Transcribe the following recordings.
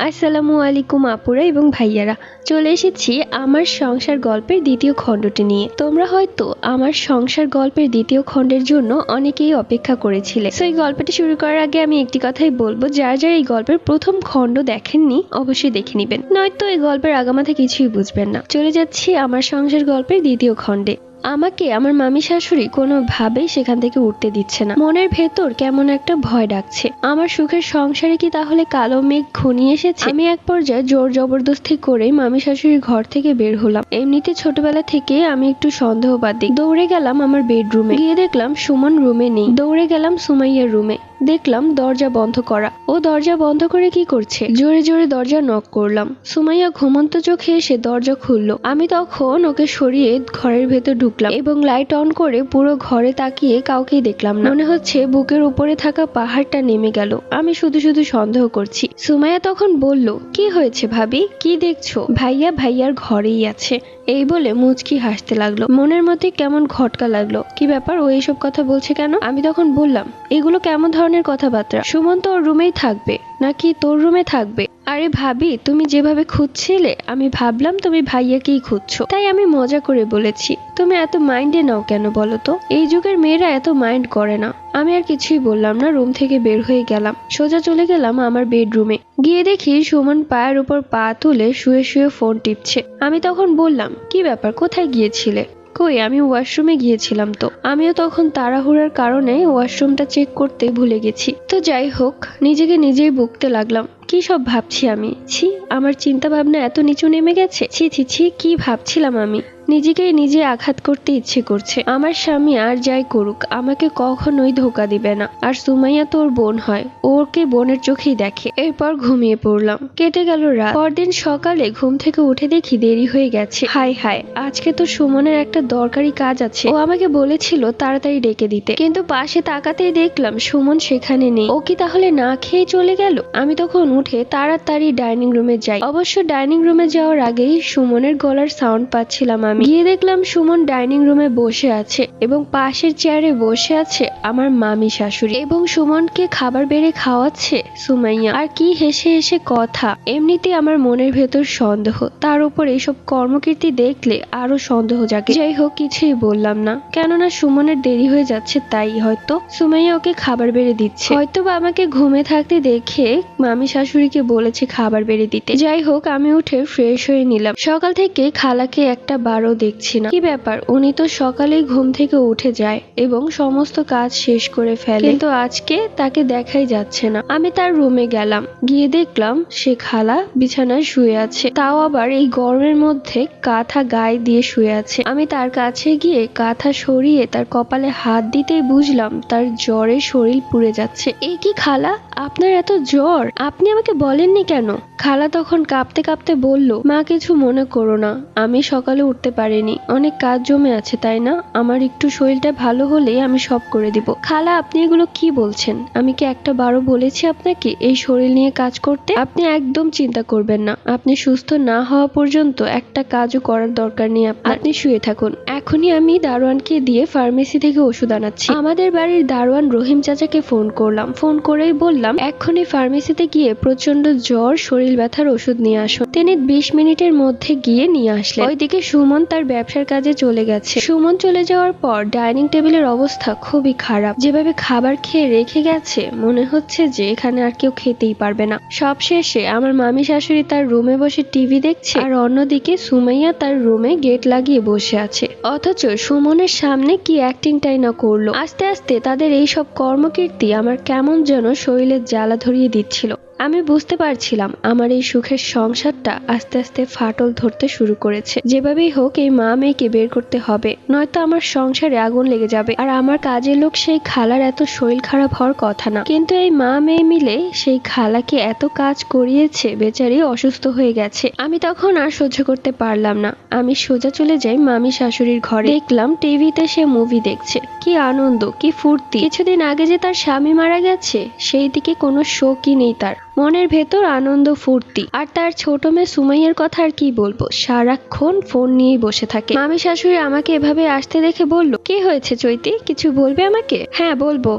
আসসালামু আলাইকুম আপুরা এবং ভাইয়ারা, চলে এসেছি আমার সংসার গল্পের দ্বিতীয় খণ্ডটি নিয়ে। তোমরা হয়তো আমার সংসার গল্পের দ্বিতীয় খণ্ডের জন্য অনেকেই অপেক্ষা করেছিলে। সো এই গল্পটি শুরু করার আগে আমি একটি কথাই বলবো, যারা যারা এই গল্পের প্রথম খণ্ড দেখেননি অবশ্যই দেখে নেবেন, নয়তো এই গল্পের আগামাথা কিছুই বুঝবেন না। চলে যাচ্ছি আমার সংসার গল্পের দ্বিতীয় খণ্ডে। আমাকে আমার মামি শাশুড়ি কোনোভাবেই সেখান থেকে উঠতে দিচ্ছে না। মনের ভেতর কেমন একটা ভয় ডাকছে। আমার সুখের সংসারে কি তাহলে কালো মেঘ ঘনিয়ে এসেছে? আমি এক পর্যায়ে জোর জবরদস্তি করে মামি শাশুড়ির ঘর থেকে বের হলাম। এমনিতে ছোটবেলা থেকে আমি একটু সন্দেহবাদী। দৌড়ে গেলাম আমার বেডরুমে, গিয়ে দেখলাম সুমন রুমে নেই। দৌড়ে গেলাম সুমাইয়ার রুমে, দেখলাম দরজা বন্ধ করা। ও দরজা বন্ধ করে কি করছে? জোরে জোরে দরজা নক করলাম। সুমাইয়া ঘুমন্ত চোখে এসে দরজা খুললো। আমি তখন ওকে সরিয়ে ঘরের ভেতর ঢুকলাম এবং লাইট অন করে পুরো ঘরে তাকিয়ে কাউকেই দেখলাম না। মনে হচ্ছে বুকের উপরে থাকা পাহাড়টা নেমে গেল। আমি শুধু শুধু সন্দেহ করছি। সুমাইয়া তখন বলল, কি হয়েছে ভাবি, কি দেখছো? ভাইয়া ভাইয়ার ঘরেই আছে, এই বলে মুচকি হাসতে লাগলো। মনের মধ্যে কেমন খটকা লাগলো। কি ব্যাপার, ও এইসব কথা বলছে কেন? আমি তখন বললাম, এগুলো কেমন ধরনের কথাবার্তা? সুমন তো ওর রুমেই থাকবে, নাকি তোর রুমে থাকবে? আরে ভাবি, তুমি যেভাবে খুঁজছিলে আমি ভাবলাম তুমি ভাইয়াকেই খুঁজছো, তাই আমি মজা করে বলেছি। তুমি এত মাইন্ডে নাও কেন বলো তো? এই যুগের মেয়েরা এত মাইন্ড করে না। আমি আর কিছুই বললাম না, রুম থেকে বের হয়ে গেলাম। সোজা চলে গেলাম আমার বেডরুমে। গিয়ে দেখি সুমন পায়ের উপর পা তুলে শুয়ে শুয়ে ফোন টিপছে। আমি তখন বললাম, কি ব্যাপার, কোথায় গিয়েছিলে? কই, আমি ওয়াশরুমে গিয়েছিলাম তো। আমিও তখন তাড়াহুড়ার কারণে ওয়াশরুমটা চেক করতে ভুলে গেছি। তো যাই হোক, নিজেকে নিজেই বকতে লাগলাম। কি সব ভাবছি আমি, ছি, আমার চিন্তা ভাবনা এত নিচু নেমে গেছে। ছি ছি ছি, কি ভাবছিলাম আমি? নিজেকেই নিজে আঘাত করতে ইচ্ছে করছে। আমার স্বামী আর যাই করুক আমাকে কখনোই ধোকা দিবে না। আর সুমাইয়া তোর বোন হয়, ওকে বোনের চোখেই দেখে। এরপর ঘুমিয়ে পড়লাম। কেটে গেল রাত। পরদিন সকালে ঘুম থেকে উঠে দেখি দেরি হয়ে গেছে। হায় হায়, আজকে তো সুমনের একটা দরকারি কাজ আছে। ও আমাকে বলেছিল তাড়াতাড়ি ডেকে দিতে, কিন্তু পাশে তাকাতেই দেখলাম সুমন সেখানে নেই। ও কি তাহলে না খেয়ে চলে গেল? আমি তখন উঠে তাড়াতাড়ি ডাইনিং রুমে যাই। অবশ্য ডাইনিং রুমে যাওয়ার আগেই সুমনের গলার সাউন্ড পাচ্ছিলাম। আমি গিয়ে দেখলাম সুমন ডাইনিং রুমে বসে আছে এবং পাশের চেয়ারে বসে আছে আমার মামি শাশুড়ি, এবং সুমনকে খাবার বেড়ে খাওয়াচ্ছে সুমাইয়া। আর কি হেসে হেসে কথা। এমনিতে আমার মনের ভেতর সন্দেহ, তার উপর এইসব কর্মকীর্তি দেখলে আরো সন্দেহ জাগে। যাই হোক, কিছুই বললাম না, কেননা সুমনের দেরি হয়ে যাচ্ছে, তাই হয়তো সুমাইয়া ওকে খাবার বেড়ে দিচ্ছে। হয়তো বা আমাকে ঘুমে থাকতে দেখে মামি শাশুড়িকে বলেছে খাবার বেড়ে দিতে। যাই হোক, আমি উঠে ফ্রেশ হয়ে নিলাম। সকাল থেকে খালাকে একটা বারও দেখছি না। কি ব্যাপার, উনি তো সকালেই ঘুম থেকে উঠে যায় এবং সমস্ত কাজ শেষ করে ফেলে, কিন্তু আজকে তাকে দেখাই যাচ্ছে না। আমি তার রুমে গেলাম, গিয়ে দেখলাম সে খালা বিছানায় শুয়ে আছে, তাও আবার এই গরমের মধ্যে কাঁথা গায়ে দিয়ে শুয়ে আছে। আমি তার কাছে গিয়ে কাঁথা সরিয়ে তার কপালে হাত দিতেই বুঝলাম তার জ্বরে শরীর পুড়ে যাচ্ছে। এই কি খালা, আপনার এত জ্বর, আপনি আমাকে বলেননি কেন? খালা তখন কাঁপতে কাঁপতে বলল, মা কিছু মনে করো না, আমি সকালে উঠতে পারিনি, অনেক কাজ জমে আছে, তাই না? আমার একটু শরীরটা ভালো হলেই আমি সব করে দিব। খালা, আপনি এগুলো কি বলছেন? আমি কি একটা বারও বলেছি আপনাকে এই শরীর নিয়ে কাজ করতে? আপনি একদম চিন্তা করবেন না, আপনি সুস্থ না হওয়া পর্যন্ত একটা কাজও করার দরকার নেই। আপনি শুয়ে থাকুন। এখনই আমি দারোয়ানকে দিয়ে ফার্মেসি থেকে ওষুধ আনাচ্ছি। আমাদের বাড়ির দারোয়ান রহিম চাচাকে ফোন করলাম। ফোন করেই বললাম, এখনই ফার্মেসিতে গিয়ে প্রচন্ড জ্বর শরীর ব্যথার ওষুধ নিয়ে আসুন। তিনি 20 মিনিটের মধ্যে গিয়ে নিয়ে আসলেন। ওইদিকে সুমন তার ব্যবসার কাজে চলে গেছে। সুমন চলে যাওয়ার পর ডাইনিং টেবিলের অবস্থা খুবই খারাপ। যেভাবে খাবার খেয়ে রেখে গেছে, মনে হচ্ছে যে এখানে আর কেউ খেতেই পারবে না। সব শেষে আমার মামি শাশুড়ি তার রুমে বসে টিভি দেখছে, আর অন্যদিকে সুমাইয়া তার রুমে গেট লাগিয়ে বসে আছে। অথচ সুমনের সামনে কি অ্যাক্টিংটাই না করলো। আস্তে আস্তে তাদের এইসব কর্মকীর্তি আমার কেমন যেন শরীরের জ্বালা ধরিয়ে দিচ্ছিল। আমি বুঝতে পারছিলাম আমার এই সুখের সংসারটা আস্তে আস্তে ফাটল ধরতে শুরু করেছে। যেভাবেই হোক এই মা মেয়েকে বের করতে হবে, নয়তো আমার সংসারে আগুন লেগে যাবে। আর আমার কাজের লোক সেই খালার এত শরীর খারাপ হওয়ার কথা না, কিন্তু এই মা মেয়ে মিলে সেই খালাকে এত কাজ করিয়েছে, বেচারি অসুস্থ হয়ে গেছে। আমি তখন আর সহ্য করতে পারলাম না। আমি সোজা চলে যাই মামি শাশুড়ির ঘরে। দেখলাম টিভিতে সে মুভি দেখছে। কি আনন্দ, কি ফুর্তি। কিছুদিন আগে যে তার স্বামী মারা গেছে, সেই দিকে কোনো শোকই নেই তার। মনের ভেতর আনন্দ ফুর্তি। আর তার ছোট মেয়ে সুমাইয়ার কথা আর কি বলবো, সারাক্ষণ ফোন নিয়েই বসে থাকে। মামি শাশুড়ি আমাকে এভাবে আসতে দেখে বলল, কি হয়েছে চৈতি, কিছু বলবে আমাকে? হ্যাঁ বলবো,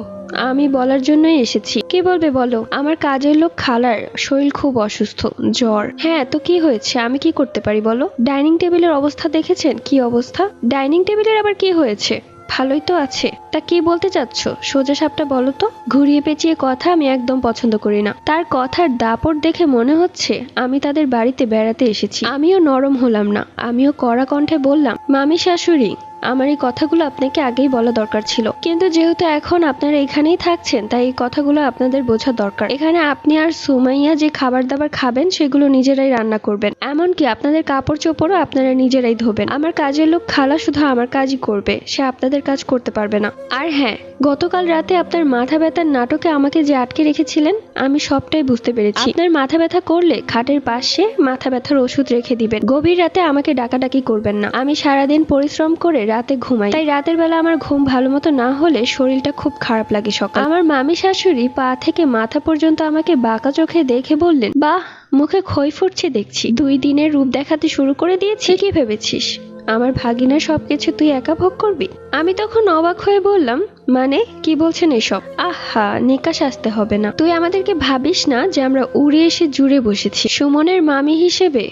আমি বলার জন্যই এসেছি। কি বলবে বলো? আমার কাজের লোক খালার শরীর খুব অসুস্থ, জ্বর। হ্যাঁ তো কি হয়েছে? আমি কি করতে পারি বলো? ডাইনিং টেবিলের অবস্থা দেখেছেন কি অবস্থা? ডাইনিং টেবিলের আবার কি হয়েছে? ভালোই তো আছে। তা কি বলতে চাচ্ছ? সোজা সাপটা বলো তো। ঘুরিয়ে পেঁচিয়ে কথা আমি একদম পছন্দ করি না। তার কথার দাপট দেখে মনে হচ্ছে আমি তাদের বাড়িতে বেড়াতে এসেছি। আমিও নরম হলাম না, আমিও কড়া কণ্ঠে বললাম, মামি শাশুড়ি, আমার এই কথাগুলো আপনাকে আগেই বলা দরকার ছিল, কিন্তু যেহেতু এখন আপনারা এখানেই থাকছেন তাই এই কথাগুলো আপনাদের বোঝা দরকার। এখানে আপনি আর সুমাইয়া যে খাবার দাবার খাবেন সেগুলো নিজেরাই রান্না করবেন, এমনকি আপনাদের কাপড় চোপড়ও আপনারা নিজেরাই ধোবেন। আমার কাজের লোক খালা শুধু আমার কাজই করবে, সে আপনাদের কাজ করতে পারবে না। আর হ্যাঁ, গতকাল রাতে আপনার মাথা ব্যথার নাটকে আমাকে যে আটকে রেখেছিলেন আমি সবটাই বুঝতে পেরেছি। আপনার মাথা ব্যথা করলে খাটের পাশে মাথা ব্যথার ওষুধ রেখে দিবেন। গভীর রাতে আমাকে ডাকাডাকি করবেন না। আমি সারাদিন পরিশ্রম করে রাতে ঘুমাই, তাই রাতের বেলা আমার ঘুম ভালো মতো না হলে শরীরটা খুব খারাপ লাগে সকাল। আমার মামি শাশুড়ি পা থেকে মাথা পর্যন্ত আমাকে বাঁকা চোখে দেখে বললেন, বাহ, মুখে খই ফুটছে দেখছি। 2 দিনের রূপ দেখাতে শুরু করে দিয়েছি। কি ভেবেছিস আমার ভাগিনা সবকিছু তুই একা ভোগ করবি? আমি তখন অবাক হয়ে বললাম, মানে কি বলছেন এসব? আহা, নিকাশ আসতে হবে না। তুই আমাদেরকে ভাবিস না যে আমরা উড়ে এসে জুড়ে বসেছি। সুমনের মামি হিসেবে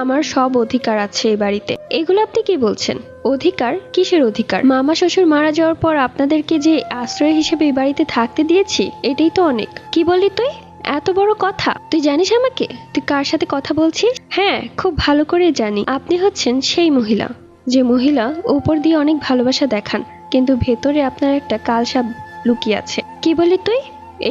আমার সব অধিকার আছে এই বাড়িতে। এগুলো আপনি কি বলছেন? অধিকার? কিসের অধিকার? মামা শ্বশুর মারা যাওয়ার পর আপনাদেরকে যে আশ্রয় হিসেবে এই বাড়িতে থাকতে দিয়েছি এটাই তো অনেক। কি বলি তুই? এত বড় কথা? তুই জানিস আমাকে? তুই কার সাথে কথা বলছিস? হ্যাঁ, খুব ভালো করে জানি। আপনি হচ্ছেন সেই মহিলা, যে মহিলা উপর দিয়ে অনেক ভালোবাসা দেখান কিন্তু ভেতরে আপনার একটা কালসাপ লুকিয়ে আছে। কি বলি তুই?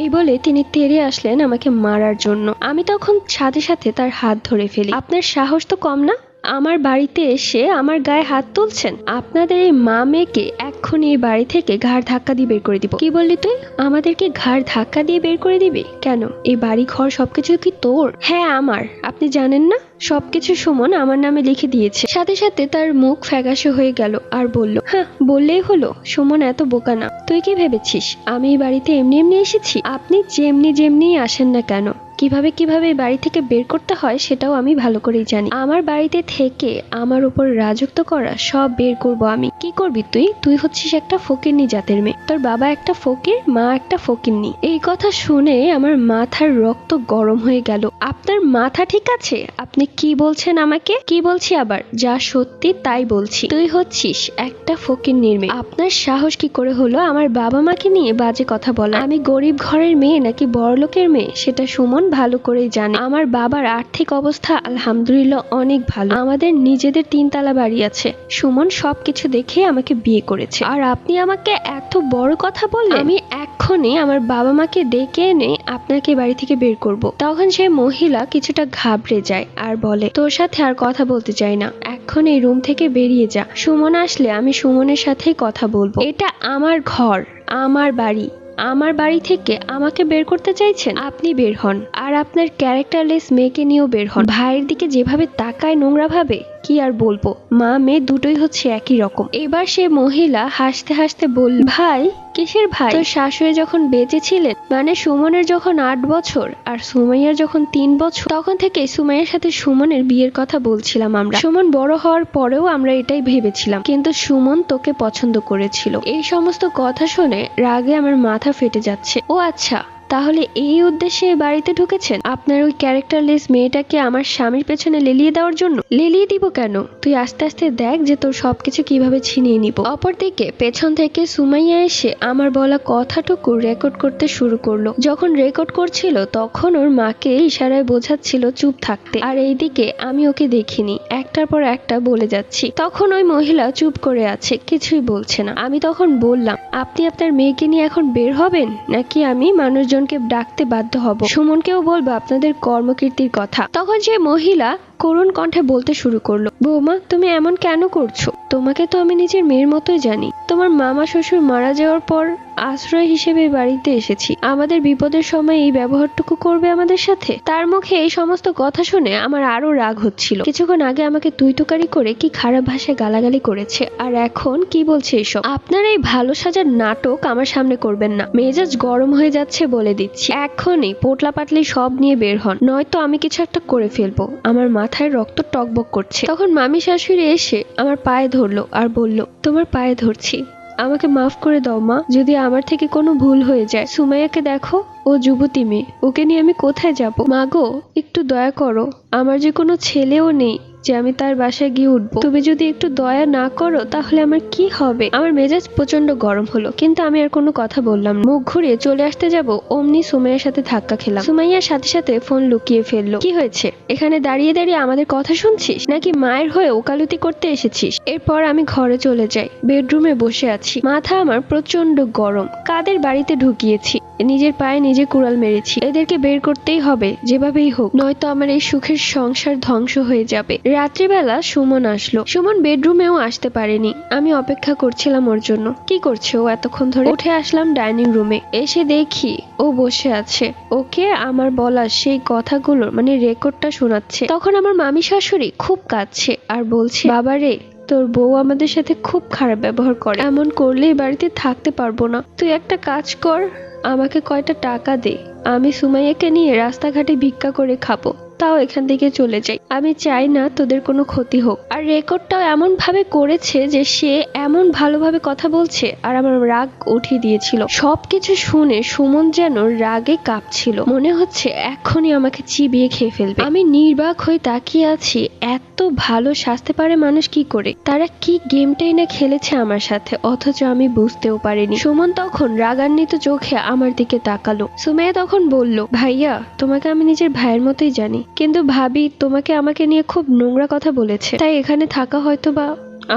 এই বলে তিনি তেড়ে আসলেন আমাকে মারার জন্য। আমি তখন সাথে সাথে তার হাত ধরে ফেলি। আপনার সাহস তো কম না, আমার বাড়িতে এসে আমার গায়ে হাত তুলছেন। আপনাদের এই মা মেয়েকে এক্ষুনি এই বাড়ি থেকে ঘাড় ধাক্কা দিয়ে বের করে দিব। কি বললি তুই? আমাদেরকে ঘাড় ধাক্কা দিয়ে বের করে দিবি? কেন? এই বাড়ি ঘর সবকিছু কি তোর? হ্যাঁ আমার। আপনি জানেন না সবকিছু সুমন আমার নামে লিখে দিয়েছে। সাথে সাথে তার মুখ ফ্যাকাশে হয়ে গেল আর বলল, হ্যাঁ বললেই হলো, সুমন এত বোকা না। তুই কি ভেবেছিস আমি এই বাড়িতে এমনি এমনি এসেছি? আপনি যেমনি যেমনি আসেন না কেন, কিভাবে কিভাবে বাড়ি থেকে বের করতে হয় সেটাও আমি ভালো করেই জানি। আমার বাড়িতে থেকে আমার উপর রাজত্ব করা সব বের করব আমি। কি করবি তুই? তুই হচ্ছিস একটা ফকিরনি জাতের মেয়ে। তোর বাবা একটা ফকির, মা একটা ফকিরনি। এই কথা শুনে আমার মাথার রক্ত গরম হয়ে গেল। আপনার মাথা ঠিক আছে? আপনি কি বলছেন আমাকে? কি বলছি আবার? যা সত্যি তাই বলছি। তুই হচ্ছিস একটা ফকিরনির মেয়ে। আপনার সাহস কি করে হলো আমার বাবা মাকে নিয়ে বাজে কথা বলা? আমি গরিব ঘরের মেয়ে নাকি বড়লোকের মেয়ে সেটা সুমন ভালো করেই জানে। আমার বাবার আর্থিক অবস্থা আলহামদুলিল্লাহ অনেক ভালো। আমাদের নিজেদের 3 তলা বাড়ি আছে। সুমন সবকিছু দেখে আমাকে বিয়ে করেছে। আর আপনি আমাকে এত বড় কথা বললেন? আমি এক্ষুনি আমার বাবা মাকে ডেকে এনে আপনাকে বাড়ি থেকে বের করব। তখন সেই মহিলা কিছুটা ঘাবড়ে যায় আর বলে, তোর সাথে আর কথা বলতে চাই না, এখন এই রুম থেকে বেরিয়ে যা। সুমন আসলে আমি সুমনের সাথেই কথা বলবো। এটা আমার ঘর, আমার বাড়ি। আমার বাড়ি থেকে আমাকে বের করতে চাইছেন? আপনি বের হন, আর আপনার ক্যারেক্টারলেস মেয়েকে নিয়েও বের হন। ভাইয়ের দিকে যেভাবে তাকায় নোংরা ভাবে, কি আর বলবো, মা মেয়ে দুটোই হচ্ছে একই রকম। এবার সে মহিলা হাসতে হাসতে বলল, ভাই? কিসের ভাই? তোর শাশুড়ি যখন বেঁচে ছিলেন, মানে সুমনের যখন 8 বছর আর সুমাইয়ার যখন 3 বছর, তখন থেকে সুমাইয়ার সাথে সুমনের বিয়ের কথা বলছিলাম আমরা। সুমন বড় হওয়ার পরেও আমরা এটাই ভেবেছিলাম, কিন্তু সুমন তোকে পছন্দ করেছিল। এই সমস্ত কথা শুনে রাগে আমার মাথা ফেটে যাচ্ছে। ও আচ্ছা, তাহলে এই উদ্দেশ্যে বাড়িতে ঢুকেছেন আপনার ওই ক্যারেক্টারলেস মেয়েটাকে আমার স্বামীর পেছনে লেলিয়ে দেওয়ার জন্য? লেলিয়ে দিব কেন? তুই আস্তে আস্তে দেখ যে তোর সবকিছু কিভাবে ছিনিয়ে নিব। অপরদিকে পেছন থেকে সুমাইয়া এসে আমার বলা কথাটুকু রেকর্ড করতে শুরু করলো। যখন রেকর্ড করছিল তখন ওর মাকে ইশারায় বোঝাচ্ছিল চুপ থাকতে, আর এইদিকে আমি ওকে দেখিনি, একটার পর একটা বলে যাচ্ছি। তখন ওই মহিলা চুপ করে আছে, কিছুই বলছে না। আমি তখন বললাম, আপনি আপনার মেয়েকে নিয়ে এখন বের হবেন নাকি আমি মানুষজনকে ডাকতে বাধ্য হব? সুমনকেও বলবো আপনাদের কর্মকীর্তির কথা। তখন সে মহিলা করুণ কণ্ঠে বলতে শুরু করলো, বৌমা তুমি এমন কেন করছো? তোমাকে তো আমি নিজের মেয়ের মতোই জানি। তোমার মামা শ্বশুর মারা যাওয়ার পর আশ্রয় হিসেবে বাড়িতে এসেছি। আমাদের বিপদের সময় এই ব্যবহারটুকু করবে আমাদের সাথে? তার মুখে এই সমস্ত কথা শুনে আমার আরো রাগ হচ্ছিল। কিছুক্ষণ আগে আমাকে তুই তুকারি করে কি খারাপ ভাষায় গালাগালি করেছে, আর এখন কি বলছে এসব? আপনার এই ভালো সাজার নাটক আমার সামনে করবেন না। মেজাজ গরম হয়ে যাচ্ছে বলে দিচ্ছি। এখনই পোটলা পাটলি সব নিয়ে বের হন, নয়তো আমি কিছু একটা করে ফেলবো। আমার মাথায় রক্ত টকবক করছে। তখন মামি শাশুড়ি এসে আমার পায়ে ধরলো আর বলল, তোমার পায়ে ধরছি, আমাকে মাফ করে দাও মা, যদি আমার থেকে কোনো ভুল হয়ে যায়। সুমাইয়াকে দেখো, ও যুবতী মেয়ে, ওকে নিয়ে আমি কোথায় যাব? মা গো, একটু দয়া করো, আমার যে কোনো ছেলেও নেই যে আমি তার বাসায় গিয়ে উঠবো। তুমি যদি একটু দয়া না করো তাহলে আমার কি হবে? আমার মেজাজ প্রচন্ড গরম হলো, কিন্তু আমি আর কোনো কথা বললাম না। মুখ ঘুরিয়ে চলে আসতে যাব, অমনি সুমাইয়ার সাথে ধাক্কা খেলাম। সুমাইয়ার সাথে সাথে ফোন লুকিয়ে ফেললো। কি হয়েছে? এখানে দাঁড়িয়ে দাঁড়িয়ে আমাদের কথা শুনছিস, নাকি মায়ের হয়ে ওকালতি করতে এসেছিস? এরপর আমি ঘরে চলে যাই, বেডরুমে বসে আছি। মাথা আমার প্রচন্ড গরম। কাদের বাড়িতে ঢুকিয়েছি? নিজের পায়ে নিজে কুড়াল মেরেছি। এদেরকে বের করতেই হবে যেভাবেই হোক, নয়তো আমার এই সুখের সংসার ধ্বংস হয়ে যাবে। রাত্রিবেলা সুমন আসলো। সুমন বেডরুমেও আসতে পারেনি। আমি অপেক্ষা করছিলাম ওর জন্য। কি করছে ও এতক্ষণ ধরে? উঠে আসলাম ডাইনিং রুমে। এসে দেখি ও বসে আছে। ওকে আমার বলা সেই কথাগুলোর রেকর্ডটা শোনাচ্ছে। তখন আমার মামি শাশুড়ি খুব কাঁদছে আর বলছে, বাবারে, তোর বউ আমাদের সাথে খুব খারাপ ব্যবহার করে, এমন করলে এই বাড়িতে থাকতে পারবো না। তুই একটা কাজ কর, আমাকে কয়টা টাকা দে, আমি সুমাইয়াকে নিয়ে রাস্তাঘাটে ভিক্ষা করে খাবো, তাও এখান থেকে চলে যাই। আমি চাই না তোদের কোনো ক্ষতি হোক। আর রেকর্ডটাও এমন ভাবে করেছে যে সে এমন ভালোভাবে কথা বলছে, আর আমার রাগ উঠিয়ে দিয়েছিল। সবকিছু শুনে সুমন যেন রাগে কাঁপছিল, মনে হচ্ছে এখনই আমাকে চিবিয়ে খেয়ে ফেলবে। আমি নির্বাক হয়ে তাকিয়ে আছি। এত ভালো সাজতে পারে মানুষ কি করে? তারা কি গেমটাই না খেলেছে আমার সাথে, অথচ আমি বুঝতেও পারিনি। সুমন তখন রাগান্বিত চোখে আমার দিকে তাকালো। সুমাইয়া তখন বলল, ভাইয়া, তোমাকে আমি নিজের ভাইয়ের মতোই জানি, কিন্তু ভাবি তোমাকে আমাকে নিয়ে খুব নোংরা কথা বলেছে, তাই এখানে থাকা হয়তো বা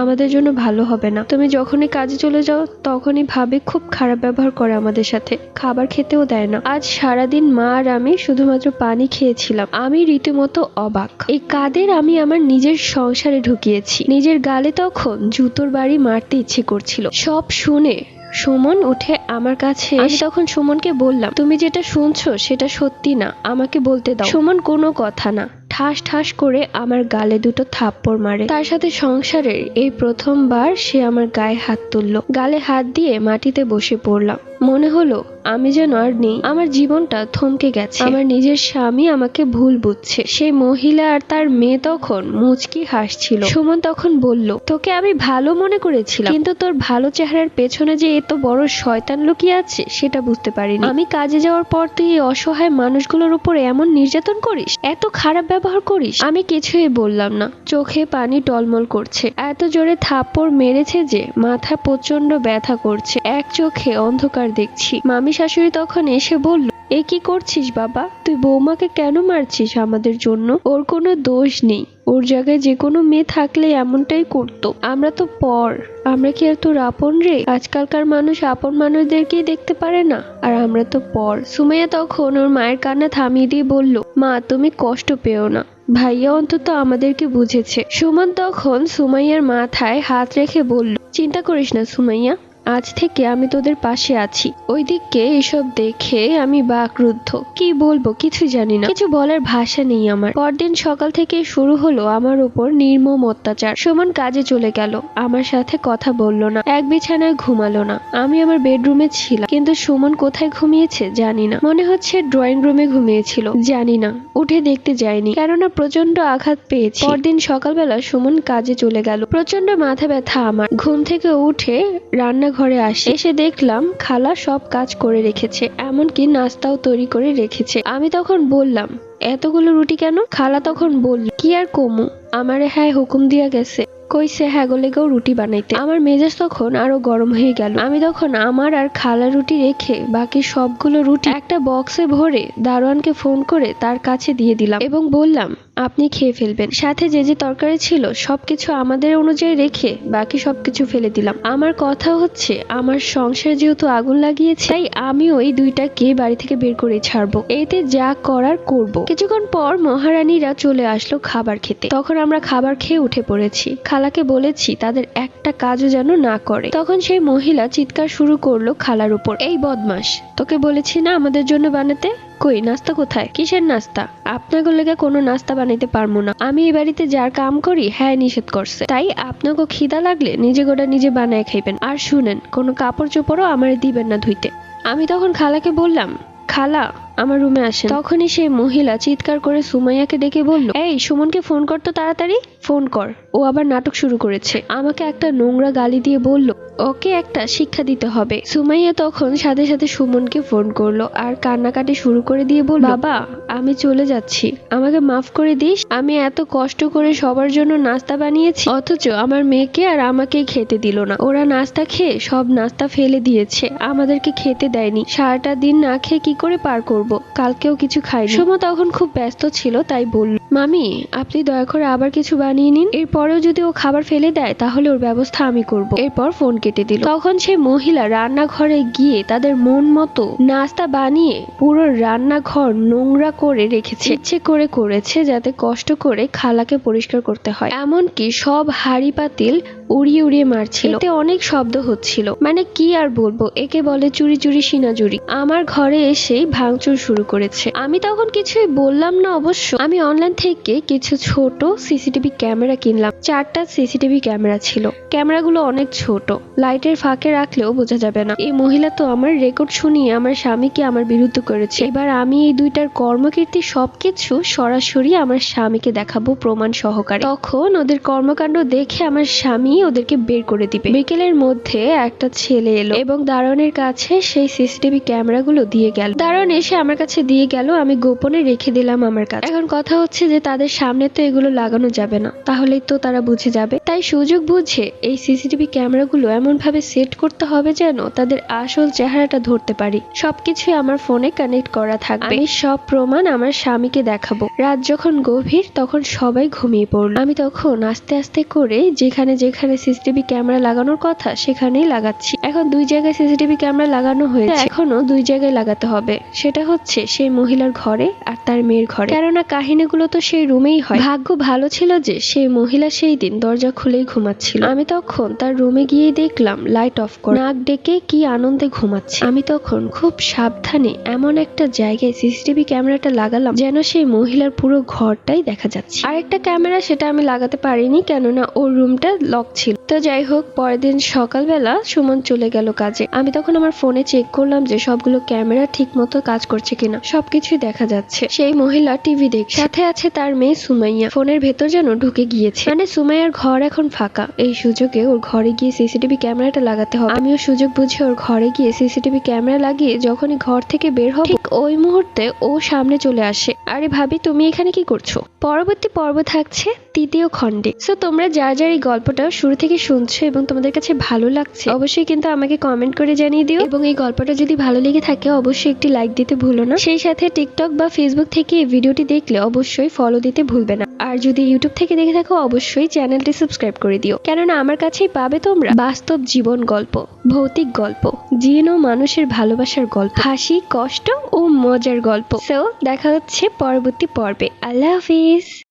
আমাদের জন্য ভালো হবে না। তুমি যখনই কাজে চলে যাও তখনই ভাবি খুব খারাপ ব্যবহার করে আমাদের সাথে, খাবার খেতেও দেয় না। আজ সারাদিন মা আর আমি শুধুমাত্র পানি খেয়েছিলাম। আমি রীতিমতো অবাক। এই কাদের আমি আমার নিজের সংসারে ঢুকিয়েছি। নিজের গালে তখন জুতোর বাড়ি মারতে ইচ্ছে করছিল। সব শুনে সুমন উঠে আমার কাছে। আমি তখন সুমনকে বললাম, তুমি যেটা শুনছো সেটা সত্যি না, আমাকে বলতে দাও। সুমন কোনো কথা না, ঠাস ঠাস করে আমার গালে দুটো থাপ্পড় মারে। তার সাথে সংসারের এই প্রথমবার সে আমার গায়ে হাত তুললো। গালে হাত দিয়ে মাটিতে বসে পড়লাম। মনে হলো আমি যেন আর নেই। আমার জীবনটা থমকে গেছে। আমার নিজের স্বামী আমাকে ভুল বুঝছে। সেই মহিলা আর তার মেয়ে তখন মুচকি হাসছিল। সুমন তখন বলল, তোকে আমি ভালো মনে করেছিলাম, কিন্তু তোর ভালো চেহারার পেছনে যে এত বড় শয়তান লুকিয়ে আছে সেটা বুঝতে পারিনি। আমি কাজে যাওয়ার পর তুই এই অসহায় মানুষগুলোর উপর এমন নির্যাতন করিস, এত খারাপ ব্যবহার করিস। আমি কিছুই বললাম না। চোখে পানি টলমল করছে। এত জোরে থাপ্পড় মেরেছে যে মাথা প্রচন্ড ব্যথা করছে। এক চোখে অন্ধকার দেখছি। মামি শাশুড়ি তখন এসে বলল, এ কি করছিস বাবা? তুই বৌমাকে কেন মারছিস আমাদের জন্য? ওর কোনো দোষ নেই। ওর জায়গায় যে কোনো মেয়ে থাকলে এমনটাই করতো। আমরা তো পর, আমরা কি আর তোর আপন রে? আজকালকার মানুষ আপন মানুষদেরকেই দেখতে পারে না, আর আমরা তো পর। সুমাইয়া তখন ওর মায়ের কান্না থামিয়ে দিয়ে বলল, মা, তুমি কষ্ট পেও না, ভাইয়া অন্তত আমাদেরকে বুঝেছে। সুমন তখন সুমাইয়ার মাথায় হাত রেখে বলল, চিন্তা করিস না সুমাইয়া, আজ থেকে আমি তোদের পাশে আছি। ওইদিকে এসব দেখে আমি বাকরুদ্ধ। কি বলবো কিছু জানি না, কিছু বলার ভাষা নেই আমার। পরদিন সকাল থেকে শুরু হলো আমার উপর নির্মম অত্যাচার। সুমন কাজে চলে গেল, আমার সাথে কথা বলল না, এক বিছানায় ঘুমালো না। আমি আমার বেডরুমে ছিলাম, কিন্তু সুমন কোথায় ঘুমিয়েছে জানি না। মনে হচ্ছে ড্রয়িং রুমে ঘুমিয়েছিল, জানি না। উঠে দেখতে যায়নি, কেননা প্রচন্ড আঘাত পেয়েছি। পরদিন সকালবেলা সুমন কাজে চলে গেল। প্রচন্ড মাথা ব্যথা আমার। ঘুম থেকে উঠে রান্নাঘরে আসি। এসে দেখলাম খালা সব কাজ করে রেখেছে, এমনকি নাস্তাও তৈরি করে রেখেছে। আমি তখন বললাম, এতগুলো রুটি কেন? খালা তখন বলল, কি আর কমু, আমারে হ্যাঁ হুকুম দিয়া গেছে, কইছে হ্যাগোলেগেও রুটি বানাইতে। আমার মেজাজ তখন আরো গরম হয়ে গেল। আমি তখন আমার আর খালা রুটি রেখে বাকি সবগুলো রুটি একটা বক্সে ভরে দারোয়ানকে ফোন করে তার কাছে দিয়ে দিলাম এবং বললাম, আপনি খেয়ে ফেলবেন। সাথে যে যে তরকারি ছিল সবকিছু আমাদের অনুযায়ী রেখে বাকি সবকিছু ফেলে দিলাম। আমার কথা হচ্ছে, আমার সংসার যেহেতু আগুন লাগিয়েছে, তাই আমি ওই দুইটাকে বাড়ি থেকে বের করে ছাড়বো। এতে যা করার করব। কিছুক্ষণ পর মহারানীরা চলে আসলো খাবার খেতে। তখন আমরা খাবার খেয়ে উঠে পড়েছি। খালাকে বলেছি তাদের একটা কাজও যেন না করে। তখন সেই মহিলা চিৎকার শুরু করলো খালার উপর, এই বদমাস, তোকে বলেছি না আমাদের জন্য বানাতে? কই নাস্তা কোথায়? কিসের নাস্তা? আপনাকে লেগে কোনো নাস্তা বানাইতে পারবো না। আমি এই বাড়িতে যার কাম করি হ্যাঁ নিষেধ করছে, তাই আপনাকে খিদা লাগলে নিজে গোটা নিজে বানায় খাইবেন। আর শুনেন, কোনো কাপড় চোপড়ও আমার দিবেন না ধুইতে। আমি তখন খালাকে বললাম, খালা, আমার রুমে আসেন। তখনই সেই মহিলা চিৎকার করে সুমাইয়াকে ডেকে বলল, এই সুমনকে ফোন কর তো, তাড়াতাড়ি ফোন কর। ও আবার নাটক শুরু করেছে। আমাকে একটা নোংরা গালি দিয়ে বলল ওকে একটা শিক্ষা দিতে হবে। সুমাইয়া তখন সাথে সাথে সুমনকে ফোন করলো আর কান্নাকাটি শুরু করে দিয়ে বলল, বাবা আমি চলে যাচ্ছি, আমাকে মাফ করে দিস। আমি এত কষ্ট করে সবার জন্য নাস্তা বানিয়েছি, অথচ আমার মেয়েকে আর আমাকেই খেতে দিল না। ওরা নাস্তা খেয়ে সব নাস্তা ফেলে দিয়েছে, আমাদেরকে খেতে দেয়নি। সারাটা দিন না খেয়ে কি করে পার করব? কালকেও কিছু খাইনি। সুমা তখন খুব ব্যস্ত ছিল, তাই বলল, মামি আপনি দয়া করে আবার কিছু বানিয়ে নিন, এরপরেও যদি ও খাবার ফেলে দেয় তাহলে ওর ব্যবস্থা আমি করব। এরপর ফোন কেটে দিল। তখন সে মহিলা রান্নাঘরে গিয়ে তাদের মন মতো নাস্তা বানিয়ে পুরো রান্নাঘর নোংরা করে রেখেছে। ইচ্ছে করে করেছে যাতে কষ্ট করে খালাকে পরিষ্কার করতে হয়। এমনকি সব হাড়ি পাতিল উড়িয়ে উড়িয়ে মারছিল। এতে অনেক শব্দ হচ্ছিল। মানে কি আর বলবো, একে বলে চুরি চুরি সিনাজুরি। আমার ঘরে এসেই ভাঙচুর শুরু করেছে। আমি তখন কিছুই বললাম না অবশ্য। আমি অনলাইন থেকে কিছু ছোট সিসিটিভি ক্যামেরা কিনলাম। 4টা সিসিটিভি ক্যামেরা ছিল। ক্যামেরাগুলো অনেক ছোট, লাইটের ফাঁকে রাখলেও বোঝা যাবে না। এই মহিলা তো আমার রেকর্ড শুনিয়ে আমার স্বামীকে আমার বিরুদ্ধে করেছে। এবার আমি এই দুইটার কর্মকীর্তি সবকিছু সরাসরি আমার স্বামীকে দেখাবো প্রমাণ সহকারে। তখন ওদের কর্মকাণ্ড দেখে আমার স্বামী ওদেরকে বের করে দিবে। বিকেলের মধ্যে একটা ছেলে এলো এবং দারোয়ানের কাছে সেই সিসিটিভি ক্যামেরাগুলো দিয়ে গেল। দারোয়ান এসে আমার কাছে দিয়ে গেল, আমি গোপনে রেখে দিলাম আমার কাছে। এখন কথা হচ্ছে যে তাদের সামনে তো এগুলো লাগানো যাবে না, তাহলেই তো তারা বুঝে যাবে। তাই সুযোগ বুঝে এই সিসিটিভি ক্যামেরাগুলো এমন ভাবে সেট করতে হবে যেন তাদের আসল চেহারাটা ধরতে পারি। সবকিছুই আমার ফোনে কানেক্ট করা থাকবে। আমি সব প্রমাণ আমার স্বামীকে দেখাবো। রাত যখন গভীর তখন সবাই ঘুমিয়ে পড়লো। আমি তখন আস্তে আস্তে করে যেখানে যেখানে সিসিটিভি ক্যামেরা লাগানোর কথা সেখানেই লাগাচ্ছি। এখন 2 জায়গায় সিসিটিভি ক্যামেরা লাগানো হয়েছে, এখনো 2 জায়গায় লাগাতে হবে। সেটা হচ্ছে সেই মহিলার ঘরে আর তার মেয়ের ঘরে, কেননা কাহিনীগুলো তো সেই রুমেই হয়। ভাগ্য ভালো ছিল যে সেই মহিলা সেই দিন দরজা খুলেই ঘুমাচ্ছিল। আমি তখন তার রুমে গিয়ে দেখলাম লাইট অফ করে নাক ডেকে কি আনন্দে ঘুমাচ্ছে। আমি তখন খুব সাবধানে এমন একটা জায়গায় সিসিটিভি ক্যামেরাটা লাগালাম যেন সেই মহিলার পুরো ঘরটাই দেখা যাচ্ছে। আরেকটা ক্যামেরা সেটা আমি লাগাতে পারিনি, কেননা ওর রুমটা লক ছিল। তো যাই হোক, পরের দিন সকালবেলা সুমন চলে গেল কাজে। আমি তখন আমার ফোনে চেক করলাম যে সবগুলো ক্যামেরা ঠিক মতো কাজ করছে কিনা। সবকিছুই দেখা যাচ্ছে। সেই মহিলা টিভি দেখছে, সাথে আছে তার মেয়ে সুমাইয়া। ফোনের ভেতর যেন ঢুকে গিয়েছে, মানে সুমাইয়ার ঘর এখন ফাঁকা। এই সুযোগে ওর ঘরে গিয়ে সিসিটিভি ক্যামেরাটা লাগাতে হবে। আমিও সুযোগ বুঝে ওর ঘরে গিয়ে সিসিটিভি ক্যামেরা লাগিয়ে যখনই ঘর থেকে বের হব ঠিক ওই মুহূর্তে ও সামনে চলে আসে। আরে ভাবি তুমি এখানে কি করছো? পরবর্তী পর্ব থাকছে 3য় খণ্ডে। সো তোমরা যার যার এই গল্পটা শুরু থেকে শুনছো এবং তোমাদের কাছে ভালো লাগছে অবশ্যই কিন্তু আমাকে কমেন্ট করে জানিয়ে দিও। এবং এই গল্পটা যদি ভালো লেগে থাকে অবশ্যই একটি লাইক দিতে ভুলো না। সেই সাথে টিকটক বা ফেসবুক থেকে এই ভিডিওটি দেখলে অবশ্যই ফলো দিতে ভুলবে না। আর যদি ইউটিউব থেকে দেখে থাকো অবশ্যই চ্যানেলটি সাবস্ক্রাইব করে দিও, কেননা আমার কাছেই পাবে তোমরা বাস্তব জীবন গল্প, ভৌতিক গল্প, জিন ও মানুষের ভালোবাসার গল্প, হাসি, কষ্ট ও মজার গল্প। সো দেখা হচ্ছে পরবর্তী পর্বে। আল্লাহ হাফিজ।